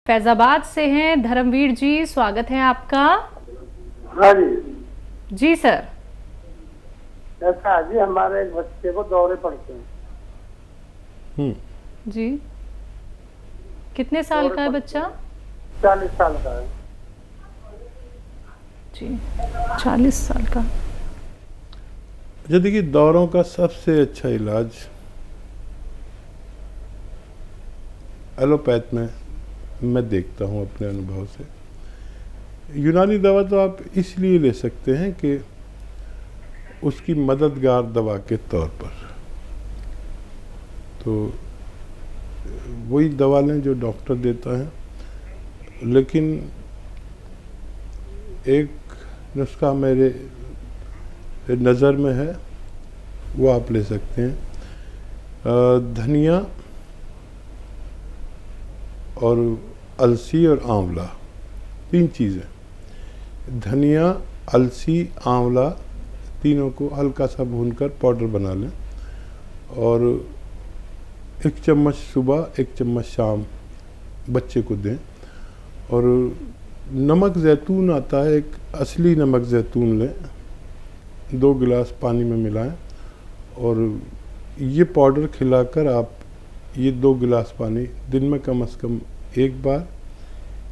फैजाबाद से हैं धर्मवीर जी, स्वागत है आपका। हाँ जी। जी सर। ऐसा है जी, हमारे एक बच्चे को दौरे पड़ते हैं। जी, कितने साल का है बच्चा? 40 साल का है जी, 40 साल का। अच्छा देखिए, दौरों का सबसे अच्छा इलाज एलोपैथ में मैं देखता हूँ अपने अनुभव से। यूनानी दवा तो आप इसलिए ले सकते हैं कि उसकी मददगार दवा के तौर पर, तो वही दवा लें जो डॉक्टर देता है। लेकिन एक नुस्खा मेरे नज़र में है, वो आप ले सकते हैं। धनिया और अलसी और आंवला, 3 चीज़ें। धनिया, अलसी, आंवला, तीनों को हल्का सा भूनकर पाउडर बना लें और 1 चम्मच सुबह 1 चम्मच शाम बच्चे को दें। और नमक ज़ैतून आता है, एक असली नमक ज़ैतून लें, 2 गिलास पानी में मिलाएं और ये पाउडर खिलाकर आप ये 2 गिलास पानी दिन में कम से कम 1 बार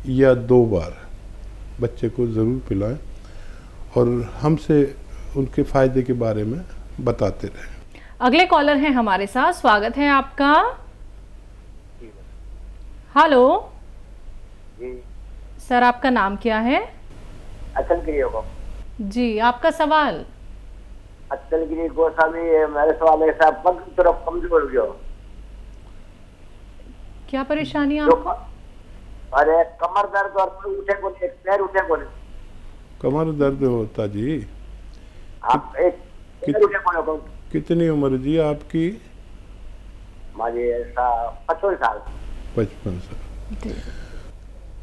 या 2 बार बच्चे को ज़रूर पिलाएं और हमसे उनके फ़ायदे के बारे में बताते रहें। अगले कॉलर हैं हमारे साथ, स्वागत है आपका। हेलो जी सर, आपका नाम क्या है? अचलगिरी होगा। जी, आपका सवाल। अचलगिरी गोस्वामी, मेरे सवाल है साहब, पग थोड़ा कमजोर हो गया। क्या परेशानी है आपको? अरे कमर दर्द और उठे को नहीं, एक पैर उठे को नहीं। कमर दर्द होता जी? आप एक पैर उठे को नहीं। कितनी उम्र जी आपकी? हमारी ऐसा 55 साल। 55 साल।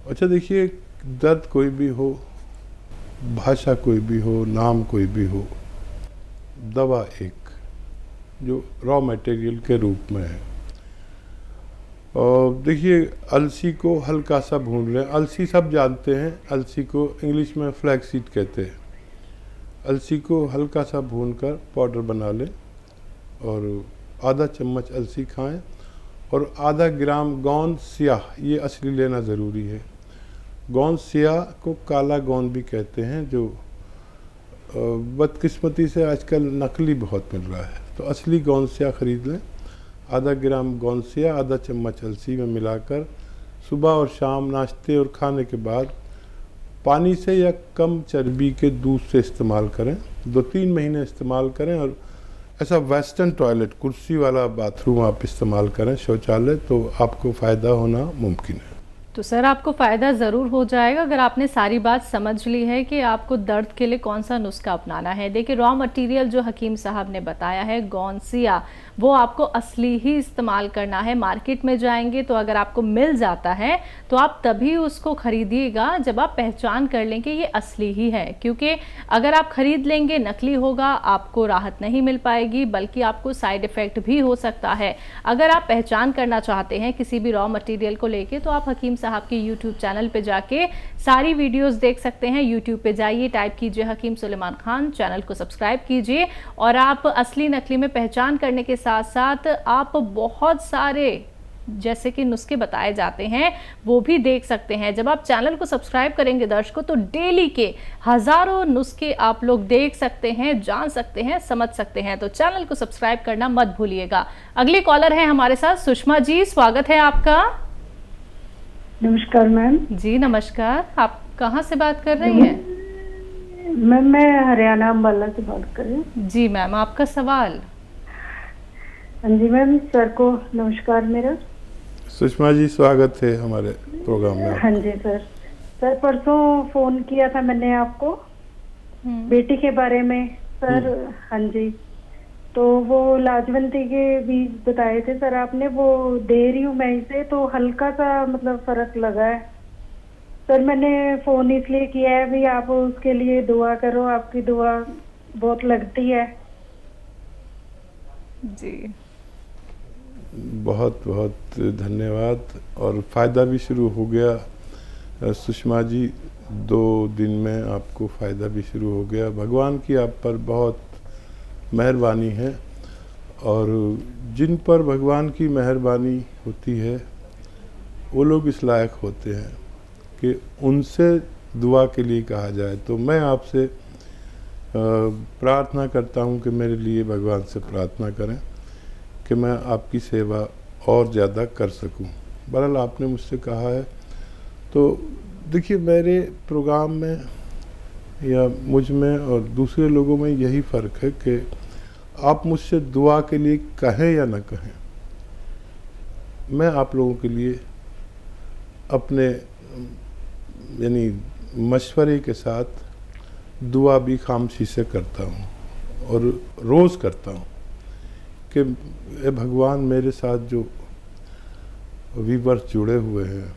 अच्छा देखिए, दर्द कोई भी हो, भाषा कोई भी हो, नाम कोई भी हो, दवा एक जो रॉ मटेरियल के रूप में है। और देखिए, अलसी को हल्का सा भून लें। अलसी सब जानते हैं, अलसी को इंग्लिश में फ्लैक्सीड कहते हैं। अलसी को हल्का सा भूनकर पाउडर बना लें और आधा चम्मच अलसी खाएं और आधा ग्राम गोंद स्याह, ये असली लेना ज़रूरी है। गोंद स्याह को काला गोंद भी कहते हैं, जो बदकिस्मती से आजकल नकली बहुत मिल रहा है, तो असली गोंद स्याह खरीद लें। आधा ग्राम गोंद स्याह आधा चम्मच अलसी में मिलाकर सुबह और शाम नाश्ते और खाने के बाद पानी से या कम चर्बी के दूध से इस्तेमाल करें। 2-3 महीने इस्तेमाल करें और ऐसा वेस्टर्न टॉयलेट, कुर्सी वाला बाथरूम आप इस्तेमाल करें, शौचालय, तो आपको फ़ायदा होना मुमकिन है। तो सर, आपको फ़ायदा ज़रूर हो जाएगा अगर आपने सारी बात समझ ली है कि आपको दर्द के लिए कौन सा नुस्खा अपनाना है। देखिए, रॉ मटेरियल जो हकीम साहब ने बताया है गोंसिया, वो आपको असली ही इस्तेमाल करना है। मार्केट में जाएंगे तो अगर आपको मिल जाता है तो आप तभी उसको खरीदिएगा जब आप पहचान कर लेंगे ये असली ही है, क्योंकि अगर आप खरीद लेंगे नकली होगा, आपको राहत नहीं मिल पाएगी, बल्कि आपको साइड इफ़ेक्ट भी हो सकता है। अगर आप पहचान करना चाहते हैं किसी भी रॉ मटेरियल को लेके, तो आप हकीम साहब के YouTube चैनल पे जाके सारी वीडियोस देख सकते हैं। YouTube पे जाइए, टाइप कीजिए हकीम सुलेमान खान, चैनल को सब्सक्राइब कीजिए और आप असली नकली में पहचान करने के साथ साथ आप बहुत सारे जैसे कि नुस्खे बताए जाते हैं वो भी देख सकते हैं। जब आप चैनल को सब्सक्राइब करेंगे दर्शकों, तो डेली के हजारों नुस्खे आप लोग देख सकते हैं, जान सकते हैं, समझ सकते हैं। तो चैनल को सब्सक्राइब करना मत भूलिएगा। अगले कॉलर है हमारे साथ सुषमा जी, स्वागत है आपका। नमस्कार मैम। जी नमस्कार, आप कहाँ से बात कर रही हैं? मैम मैं हरियाणा अम्बाला से बात कर रही हूँ। जी मैम, आपका सवाल। हाँ जी मैम, सर को नमस्कार मेरा। सुषमा जी, स्वागत है हमारे प्रोग्राम में। हाँ जी सर। सर परसों फ़ोन किया था मैंने आपको बेटी के बारे में सर। हाँ जी, तो वो लाजवंती के बीज बताए थे सर आपने, वो दे रही हूँ मैं इसे, तो हल्का सा मतलब फ़र्क लगा है सर। मैंने फ़ोन इसलिए किया है भी आप उसके लिए दुआ करो, आपकी दुआ बहुत लगती है जी। बहुत बहुत धन्यवाद। और फ़ायदा भी शुरू हो गया सुषमा जी, 2 दिन में आपको फ़ायदा भी शुरू हो गया। भगवान की आप पर बहुत मेहरबानी है, और जिन पर भगवान की मेहरबानी होती है वो लोग इस लायक होते हैं कि उनसे दुआ के लिए कहा जाए। तो मैं आपसे प्रार्थना करता हूँ कि मेरे लिए भगवान से प्रार्थना करें कि मैं आपकी सेवा और ज़्यादा कर सकूं। बहरहाल आपने मुझसे कहा है, तो देखिए मेरे प्रोग्राम में या मुझ में और दूसरे लोगों में यही फ़र्क है कि आप मुझसे दुआ के लिए कहें या ना कहें, मैं आप लोगों के लिए अपने यानी मशवरे के साथ दुआ भी खामोशी से करता हूँ, और रोज़ करता हूँ कि ए भगवान, मेरे साथ जो व्यूअर्स जुड़े हुए हैं,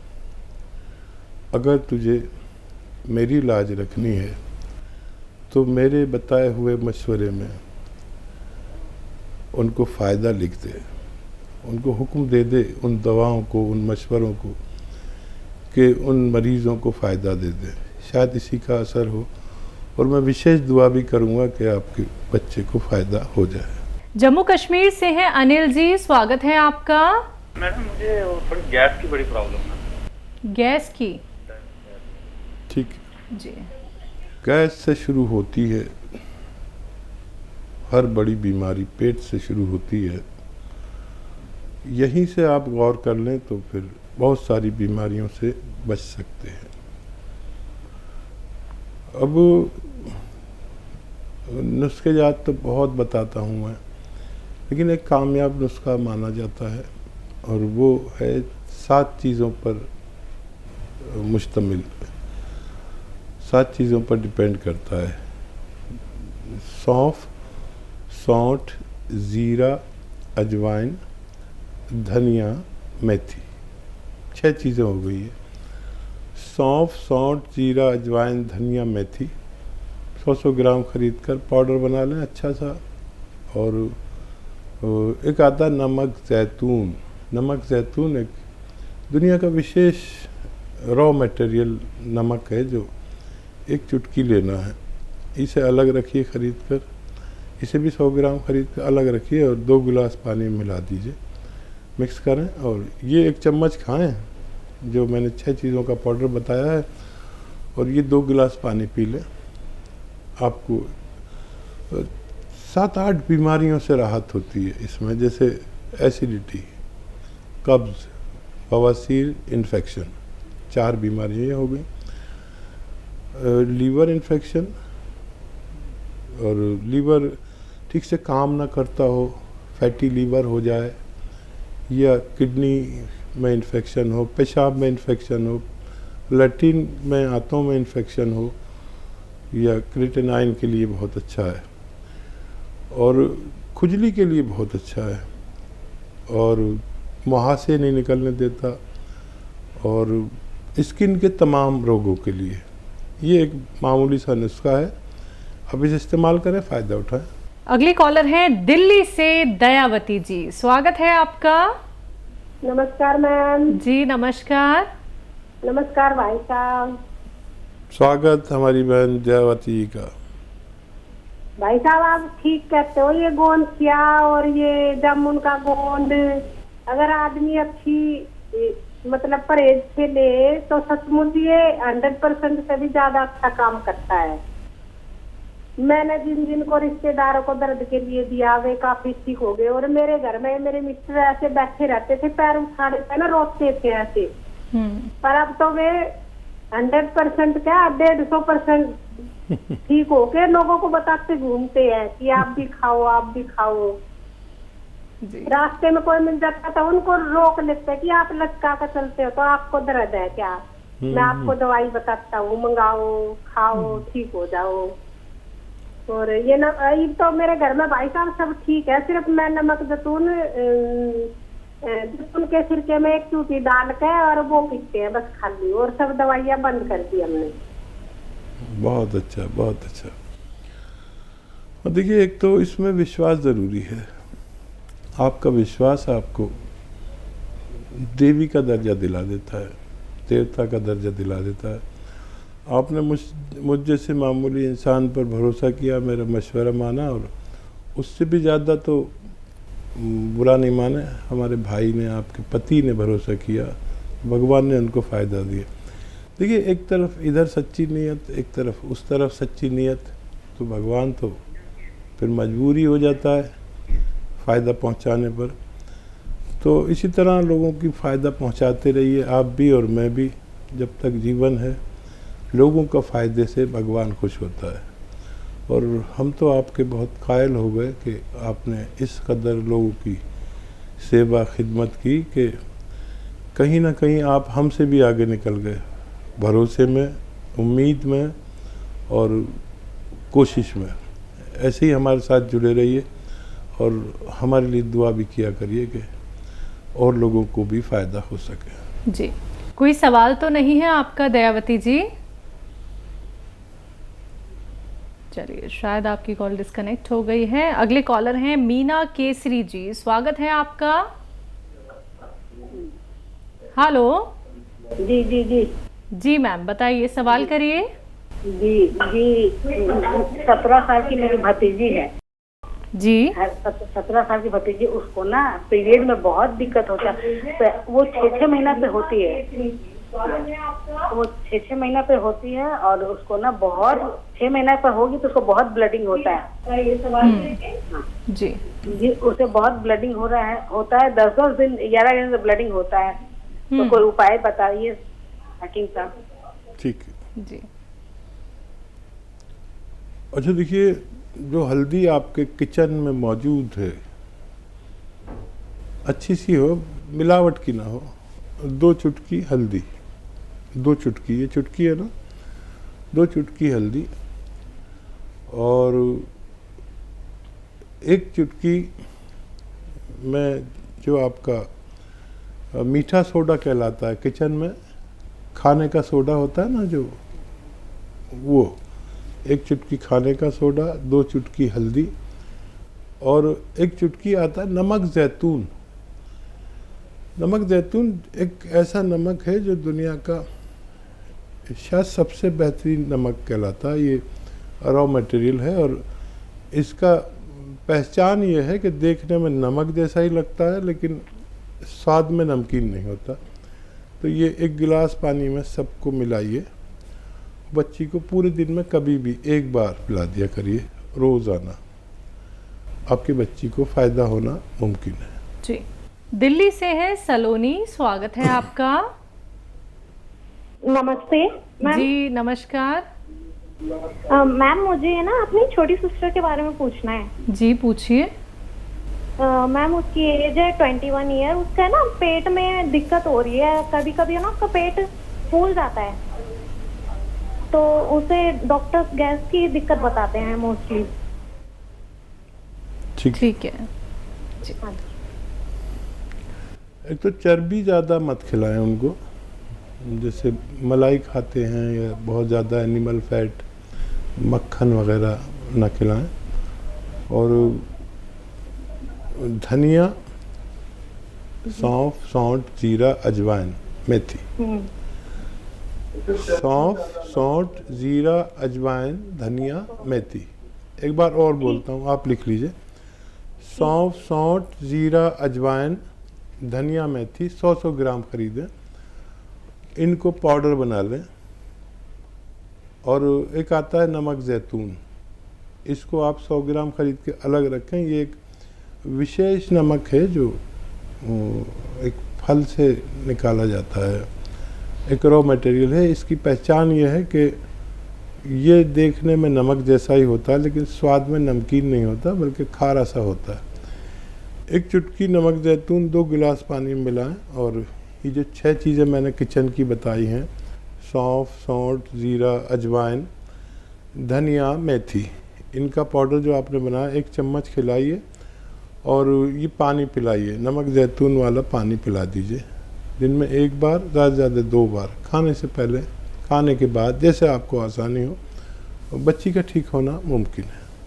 अगर तुझे मेरी लाज रखनी है तो मेरे बताए हुए मशवरे में उनको फ़ायदा लिख दे, उनको हुक्म दे दे उन दवाओं को, उन मशवरों को, कि उन मरीज़ों को फ़ायदा दे दे। शायद इसी का असर हो, और मैं विशेष दुआ भी करूँगा कि आपके बच्चे को फ़ायदा हो जाए। जम्मू कश्मीर से हैं अनिल जी, स्वागत है आपका। मैडम मुझे थोड़ी गैस की बड़ी प्रॉब्लम है। गैस की? ठीक जी। गैस से शुरू होती है, हर बड़ी बीमारी पेट से शुरू होती है। यहीं से आप गौर कर लें तो फिर बहुत सारी बीमारियों से बच सकते हैं। अब नुस्खे जात तो बहुत बताता हूँ मैं, लेकिन एक कामयाब नुस्खा माना जाता है, और वो है 7 चीज़ों पर मुश्तमिल, 7 चीज़ों पर डिपेंड करता है। सौंफ, सौंठ, ज़ीरा, अजवाइन, धनिया, मेथी, 6 चीज़ें हो गई है। सौंफ, सौंठ, जीरा, अजवाइन, धनिया, मेथी 100-100 ग्राम ख़रीद कर पाउडर बना लें अच्छा सा। और एक आता नमक ज़ैतून। नमक ज़ैतून एक दुनिया का विशेष रॉ मटेरियल नमक है, जो एक चुटकी लेना है, इसे अलग रखिए ख़रीद कर, इसे भी 100 ग्राम ख़रीद कर अलग रखिए, और 2 गिलास पानी में मिला दीजिए, मिक्स करें, और ये 1 चम्मच खाएं, जो मैंने 6 चीज़ों का पाउडर बताया है, और ये 2 गिलास पानी पी लें। आपको 7-8 बीमारियों से राहत होती है इसमें, जैसे एसिडिटी, कब्ज़, बवासीर, इन्फेक्शन, 4 बीमारियाँ हो गई। लीवर इन्फेक्शन, और लीवर ठीक से काम ना करता हो, फैटी लीवर हो जाए, या किडनी में इन्फेक्शन हो, पेशाब में इन्फेक्शन हो, लैट्रिन में, आंतों में इन्फेक्शन हो, या क्रिएटिनाइन के लिए बहुत अच्छा है, और खुजली के लिए बहुत अच्छा है, और मुहासे नहीं निकलने देता, और स्किन के तमाम रोगों के लिए ये एक मामूली सा नुस्खा है। अब इसे इस्तेमाल करें, फ़ायदा उठाएं। अगली कॉलर है दिल्ली से दयावती जी, स्वागत है आपका। नमस्कार मैम। जी नमस्कार। नमस्कार भाई साहब। स्वागत हमारी बहन दयावती जी का। भाई साहब आप ठीक कहते हो, ये गोंद किया और ये जामुन का गोंद अगर आदमी अच्छी मतलब परहेज से ले तो सचमुच ये 100% से भी ज्यादा अच्छा काम करता है। मैंने जिन जिन को रिश्तेदारों को दर्द के लिए दिया वे काफी ठीक हो गए, और मेरे घर में मेरे मिस्टर ऐसे बैठे रहते थे, पैर उठाने पे ना रोते थे ऐसे, पर अब तो वे 100% क्या 150% ठीक हो के लोगों को बताते घूमते हैं कि आप भी खाओ, आप भी खाओ। रास्ते में कोई मिल जाता तो उनको रोक लेते कि आप लटका कर चलते हो तो आपको दर्द है क्या, मैं आपको दवाई बताता हूँ, मंगाओ, खाओ, ठीक हो जाओ। और ये न तो मेरे घर में भाई साहब सब ठीक है, सिर्फ मैं नमक जैतून के सिरके में 1 चूटी डाल के और वो पीते हैं बस खाली, और सब दवाइयाँ बंद कर दी हमने। बहुत अच्छा, बहुत अच्छा। और देखिए, एक तो इसमें विश्वास ज़रूरी है। आपका विश्वास आपको देवी का दर्जा दिला देता है, देवता का दर्जा दिला देता है। आपने मुझ जैसे मामूली इंसान पर भरोसा किया, मेरा मशवरा माना, और उससे भी ज़्यादा तो बुरा नहीं माने, हमारे भाई ने, आपके पति ने भरोसा किया, भगवान ने उनको फ़ायदा दिया। देखिए, एक तरफ इधर सच्ची नीयत, एक तरफ उस तरफ सच्ची नीयत, तो भगवान तो फिर मजबूरी हो जाता है फ़ायदा पहुंचाने पर। तो इसी तरह लोगों की फ़ायदा पहुंचाते रहिए, आप भी और मैं भी, जब तक जीवन है। लोगों का फ़ायदे से भगवान खुश होता है। और हम तो आपके बहुत कायल हो गए कि आपने इस कदर लोगों की सेवा खिदमत की कि कहीं ना कहीं आप हमसे भी आगे निकल गए, भरोसे में, उम्मीद में और कोशिश में। ऐसे ही हमारे साथ जुड़े रहिए और हमारे लिए दुआ भी किया करिए कि और लोगों को भी फ़ायदा हो सके। जी, कोई सवाल तो नहीं है आपका दयावती जी? चलिए, शायद आपकी कॉल डिस्कनेक्ट हो गई है। अगले कॉलर हैं मीना केसरी जी, स्वागत है आपका। हेलो जी जी जी जी मैम, बताइए, सवाल करिए। जी जी 17 साल की मेरी भतीजी है जी। 17 साल की भतीजी, उसको ना पीरियड में बहुत दिक्कत होता है। वो 6-6 महीना पे होती है, वो 6-6 महीना पे होती है, और उसको ना बहुत 6 महीना पे होगी तो उसको बहुत ब्लडिंग होता है। जी जी, उसे बहुत ब्लडिंग होता है 10-10 दिन 11 दिन से ब्लडिंग होता है। तो कोई उपाय बताइए हकीम साहब। ठीक है जी। अच्छा, देखिए, जो हल्दी आपके किचन में मौजूद है, अच्छी सी हो, मिलावट की ना हो। 2 चुटकी हल्दी, 2 चुटकी, ये चुटकी है ना, 2 चुटकी हल्दी, और 1 चुटकी में जो आपका मीठा सोडा कहलाता है, किचन में खाने का सोडा होता है ना जो, वो 1 चुटकी खाने का सोडा, 2 चुटकी हल्दी, और 1 चुटकी आता है नमक ज़ैतून। नमक ज़ैतून एक ऐसा नमक है जो दुनिया का शायद सबसे बेहतरीन नमक कहलाता है। ये रॉ मटेरियल है, और इसका पहचान ये है कि देखने में नमक जैसा ही लगता है, लेकिन स्वाद में नमकीन नहीं होता। तो ये 1 गिलास पानी में सबको मिलाइए। बच्ची को पूरे दिन में कभी भी 1 बार पिला दिया करिए, रोज़ाना। आपकी बच्ची को फ़ायदा होना मुमकिन है। जी। दिल्ली से है सलोनी, स्वागत है आपका। नमस्ते मैम। जी नमस्कार। मैम, मुझे ना अपनी छोटी सिस्टर के बारे में पूछना है। जी पूछिए। मैम, उसकी एज है 21 ईयर। उसका ना पेट में दिक्कत हो रही है, कभी कभी ना उसका पेट फूल जाता है, तो उसे डॉक्टर्स गैस की दिक्कत बताते हैं मोस्टली। ठीक है। एक तो चर्बी ज़्यादा मत खिलाएं उनको, जैसे मलाई खाते हैं या बहुत ज़्यादा एनिमल फैट, मक्खन वगैरह ना खिलाएं। और धनिया, सौंफ, सौंठ, जीरा, अजवाइन, मेथी। सौंफ, सौंठ, जीरा, अजवाइन, धनिया, मेथी। एक बार और बोलता हूँ, आप लिख लीजिए। सौंफ, सौंठ, जीरा, अजवाइन, धनिया, मेथी 100-100 ग्राम खरीदें, इनको पाउडर बना लें। और एक आता है नमक ज़ैतून, इसको आप 100 ग्राम खरीद के अलग रखें। ये एक विशेष नमक है जो एक फल से निकाला जाता है, एक रॉ मटेरियल है। इसकी पहचान ये है कि ये देखने में नमक जैसा ही होता है, लेकिन स्वाद में नमकीन नहीं होता, बल्कि खारा सा होता है। 1 चुटकी नमक ज़ैतून 2 गिलास पानी में मिलाएं, और ये जो 6 चीज़ें मैंने किचन की बताई हैं, सौंफ, सौंठ, जीरा, अजवाइन, धनिया, मेथी, इनका पाउडर जो आपने बनाया 1 चम्मच खिलाइए, और ये पानी पिलाइए, नमक ज़ैतून वाला पानी पिला दीजिए। दिन में 1 बार, ज़्यादा से ज़्यादा 2 बार, खाने से पहले, खाने के बाद, जैसे आपको आसानी हो। बच्ची का ठीक होना मुमकिन है।